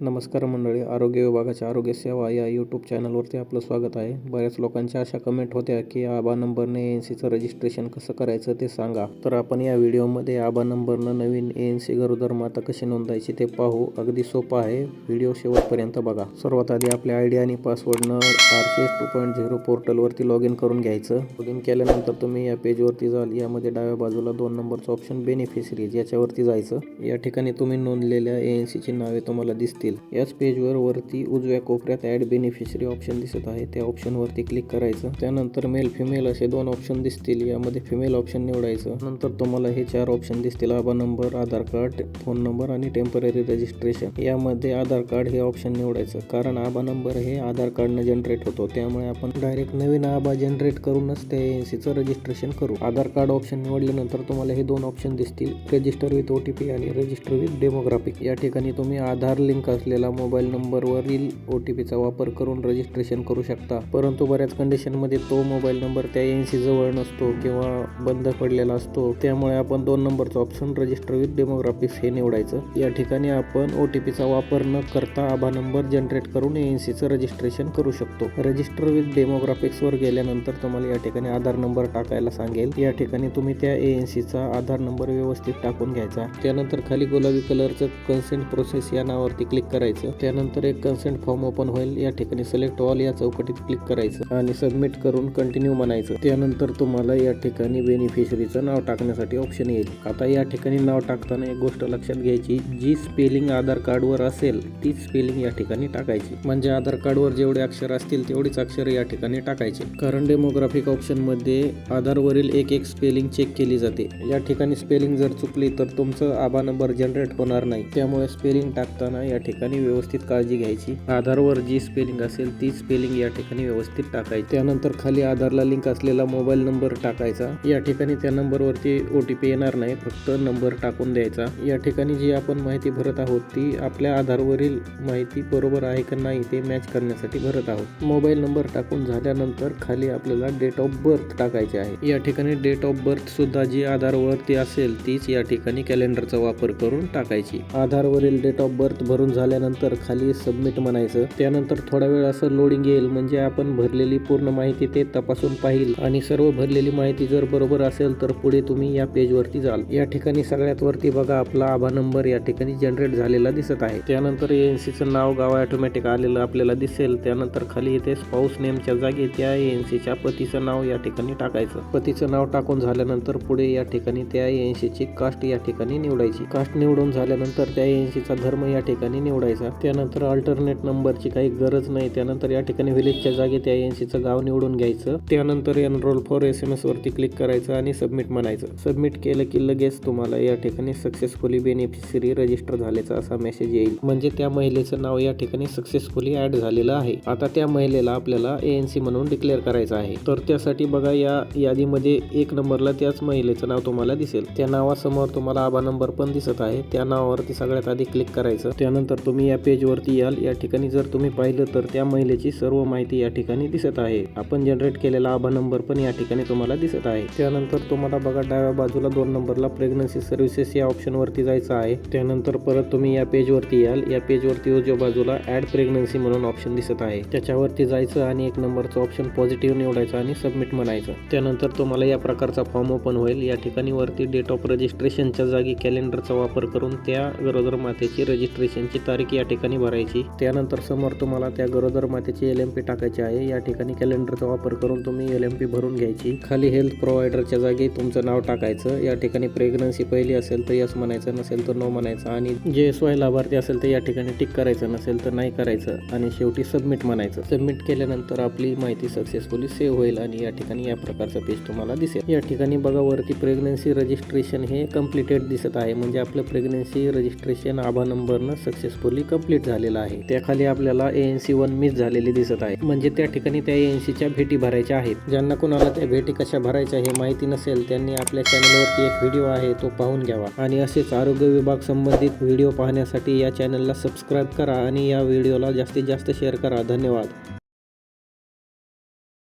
नमस्कार मंडळी, आरोग्य विभागाच्या आरोग्य सेवा या यूट्यूब चॅनलवरती आपलं स्वागत आहे. बऱ्याच लोकांच्या अशा कमेंट होत्या की आभा नंबरने ANC रजिस्ट्रेशन कसं करायचं ते सांगा. तर आपण या व्हिडिओमध्ये आभा नंबरनं नवीन ANC गरोदर माता कशी नोंदायची ते पाहू. अगदी सोपं आहे, व्हिडिओ शेवटपर्यंत बघा. सर्वात आधी आपल्या आयडी आणि पासवर्डनं RCS 2.0 पोर्टलवरती लॉग इन करून घ्यायचं. लॉग इन केल्यानंतर तुम्ही या पेजवरती जाल. यामध्ये डाव्या बाजूला 2 नंबरचं ऑप्शन बेनिफिशरीज याच्यावरती जायचं. या ठिकाणी तुम्ही नोंदलेल्या ANCची नावे तुम्हाला दिसतील. याच पेजवर वरती उजव्या कोपऱ्यात ॲड बेनिफिशरी ऑप्शन दिसत आहे, त्या ऑप्शनवरती क्लिक करायचं. त्यानंतर मेल फिमेल असे 2 ऑप्शन दिसतील. यामध्ये फिमेल ऑप्शन निवडायचं. नंतर तुम्हाला हे 4 ऑप्शन दिसतील: आभा नंबर, आधार कार्ड, फोन नंबर आणि टेम्पररी रजिस्ट्रेशन. यामध्ये आधार कार्ड हे ऑप्शन निवडायचं, कारण आभा नंबर हे आधार कार्डनं जनरेट होतो. त्यामुळे आपण डायरेक्ट नवीन आभा जनरेट करूनच त्या ANCचं रजिस्ट्रेशन करू. आधार कार्ड ऑप्शन निवडल्यानंतर तुम्हाला हे 2 ऑप्शन दिसतील: रजिस्टर विथ OTP आणि रजिस्टर विथ डेमोग्राफिक. या ठिकाणी तुम्ही आधार लिंक असलेला मोबाईल नंबरवरील OTPचा वापर करून रजिस्ट्रेशन करू शकता. परंतु बऱ्याच कंडिशनमध्ये तो मोबाईल नंबर त्या ANC जवळ नसतो किंवा बंद पडलेला असतो. त्यामुळे आपण 2 नंबरचं ऑप्शन रजिस्टर विथ डेमोग्राफिक्स हे निवडायचं. या ठिकाणी आपण OTPचा वापर न करता आभा नंबर जनरेट करून ANCचं रजिस्ट्रेशन करू शकतो. रजिस्टर विथ डेमोग्राफिक्सवर गेल्यानंतर तुम्हाला या ठिकाणी आधार नंबर टाकायला सांगेल. या ठिकाणी तुम्ही त्या ANCचा आधार नंबर व्यवस्थित टाकून घ्यायचा. त्यानंतर खाली गुलाबी कलरचं कन्सेंट प्रोसेस या नावावरती क्लिक करायचं. त्यानंतर एक कन्सेंट फॉर्म ओपन होईल. या ठिकाणी सिलेक्ट ऑल या चौकटीत क्लिक करायचं आणि सबमिट करून कंटिन्यू म्हणायचं. त्यानंतर तुम्हाला या ठिकाणी बेनिफिशरीचं नाव टाकण्यासाठी ऑप्शन येईल. आता या ठिकाणी नाव टाकताना एक गोष्ट लक्षात घ्यायची, जी स्पेलिंग आधार कार्डवर असेल तीच स्पेलिंग या ठिकाणी टाकायची. म्हणजे आधार कार्डवर जेवढे अक्षर असतील तेवढीच अक्षर या ठिकाणी टाकायचे. कारण डेमोग्राफिक ऑप्शनमध्ये आधारवरील एक स्पेलिंग चेक केली जाते. या ठिकाणी स्पेलिंग जर चुकली तर तुमचं आभा नंबर जनरेट होणार नाही. त्यामुळे स्पेलिंग टाकताना या ठिकाणी व्यवस्थित काळजी घ्यायची. आधारवर जी स्पेलिंग असेल ती स्पेलिंग या ठिकाणी व्यवस्थित टाकायची. त्यानंतर खाली आधारला लिंक असलेला मोबाईल नंबर टाकायचा. या ठिकाणी त्या नंबरवरती OTP येणार नाही, फक्त नंबर टाकून द्यायचा. या ठिकाणी जी आपण माहिती भरत आहोत ती आपल्या आधारवरील माहिती बरोबर आहे का नाही ते मॅच करण्यासाठी भरत आहोत. मोबाईल नंबर टाकून झाल्यानंतर खाली आपल्याला डेट ऑफ बर्थ टाकायचे आहे. या ठिकाणी डेट ऑफ बर्थ सुद्धा जी आधारवरती असेल तीच या ठिकाणी कॅलेंडरचा वापर करून टाकायची. आधारवरील डेट ऑफ बर्थ भरून झाल्यानंतर खाली सबमिट म्हणायचं. त्यानंतर थोडा वेळ असं लोडिंग येईल, म्हणजे आपण भरलेली पूर्ण माहिती ते तपासून पाहिल आणि सर्व भरलेली माहिती जर बरोबर असेल तर पुढे तुम्ही या पेजवरती जाल. या ठिकाणी सगळ्यात वरती बघा आपला आभा नंबर या ठिकाणी जनरेट झालेला दिसत आहे. त्यानंतर ANCचं नाव गाव ऑटोमॅटिक आलेलं आपल्याला दिसेल. त्यानंतर खाली इथे स्पाऊस नेमच्या जागी त्या ANCच्या पतीचं नाव या ठिकाणी टाकायचं. पतीचं नाव टाकून झाल्यानंतर पुढे या ठिकाणी त्या ANCची कास्ट या ठिकाणी निवडायची. कास्ट निवडून झाल्यानंतर त्या ANCचा धर्म या ठिकाणी निवडायचा. त्यानंतर अल्टरनेट नंबरची काही गरज नाही. त्यानंतर या ठिकाणी विलेजच्या जागी त्या ANCचं गाव निवडून घ्यायचं. त्यानंतर एनरोल फॉर SMS वरती क्लिक करायचं आणि सबमिट म्हणायचं. सबमिट केलं की लगेच तुम्हाला या ठिकाणी सक्सेसफुली बेनिफिशरी रजिस्टर झाल्याचा असा मेसेज येईल. म्हणजे त्या महिलेचं नाव या ठिकाणी सक्सेसफुली ऍड झालेलं आहे. आता त्या महिलेला आपल्याला ANC म्हणून डिक्लेअर करायचं आहे. तर त्यासाठी बघा या यादीमध्ये 1 नंबरला त्याच महिलेचं नाव तुम्हाला दिसेल. त्या नावासमोर तुम्हाला आभा नंबर पण दिसत आहे. त्या नावावरती सगळ्यात आधी क्लिक करायचं. त्यानंतर तुम्ही या पेजवरती याल. या ठिकाणी जर तुम्ही पाहिलं तर त्या महिलेची सर्व माहिती या ठिकाणी दिसत आहे. आपण जनरेट केलेला आभा नंबर पण या ठिकाणी तुम्हाला दिसत आहे. त्यानंतर तुम्हाला बघा डाव्या बाजूला 2 नंबरला प्रेग्नन्सी सर्व्हिसेस या ऑप्शनवरती जायचं आहे. त्यानंतर परत तुम्ही या पेजवरती याल. या पेजवरती उजव्या बाजूला ऍड प्रेग्नन्सी म्हणून ऑप्शन दिसत आहे. त्याच्यावरती जायचं आणि 1 नंबरचं ऑप्शन पॉझिटिव्ह निवडायचं आणि सबमिट म्हणायचं. त्यानंतर तुम्हाला या प्रकारचा फॉर्म ओपन होईल. या ठिकाणी वरती डेट ऑफ रजिस्ट्रेशनच्या जागी कॅलेंडरचा वापर करून त्या गरोदर मातेची रजिस्ट्रेशनची तारीख या ठिकाणी भरायची. त्यानंतर समोर तुम्हाला त्या गरोदर मातेची LMP टाकायची आहे. या ठिकाणी कॅलेंडरचा वापर करून तुम्ही LMP भरून घ्यायची. खाली हेल्थ प्रोव्हायडरच्या जागी तुमचं नाव टाकायचं. या ठिकाणी प्रेग्नन्सी पहिली असेल तर यस म्हणायचं, नसेल तर नो म्हणायचं आणि जे SY लाभार्थी असेल तर या ठिकाणी टिक करायचं, नसेल तर नाही करायचं आणि शेवटी सबमिट म्हणायचं. सबमिट केल्यानंतर आपली माहिती सक्सेसफुली सेव्ह होईल आणि या ठिकाणी या प्रकारचं पेज तुम्हाला दिसेल. या ठिकाणी बघा वरती प्रेग्नन्सी रजिस्ट्रेशन हे कम्प्लिटेड दिसत आहे. म्हणजे आपलं प्रेग्नन्सी रजिस्ट्रेशन आभा नंबरनं सक्सेसफुली कंप्लीट झालेलं आहे. त्याखाली आपल्याला ANC 1 मिस झालेली दिसत आहे. म्हणजे त्या ठिकाणी त्या ANCच्या भेटी भरायच्या आहेत. ज्यांना कोणाला त्या भेटी कशा भरायच्या हे माहिती नसेल त्यांनी आपल्या चॅनलवरती एक व्हिडिओ आहे तो पाहून घ्यावा. आणि असेच आरोग्य विभाग संबंधित व्हिडिओ पाहण्यासाठी या चॅनलला सबस्क्राईब करा आणि या व्हिडिओला जास्तीत जास्त शेअर करा. धन्यवाद.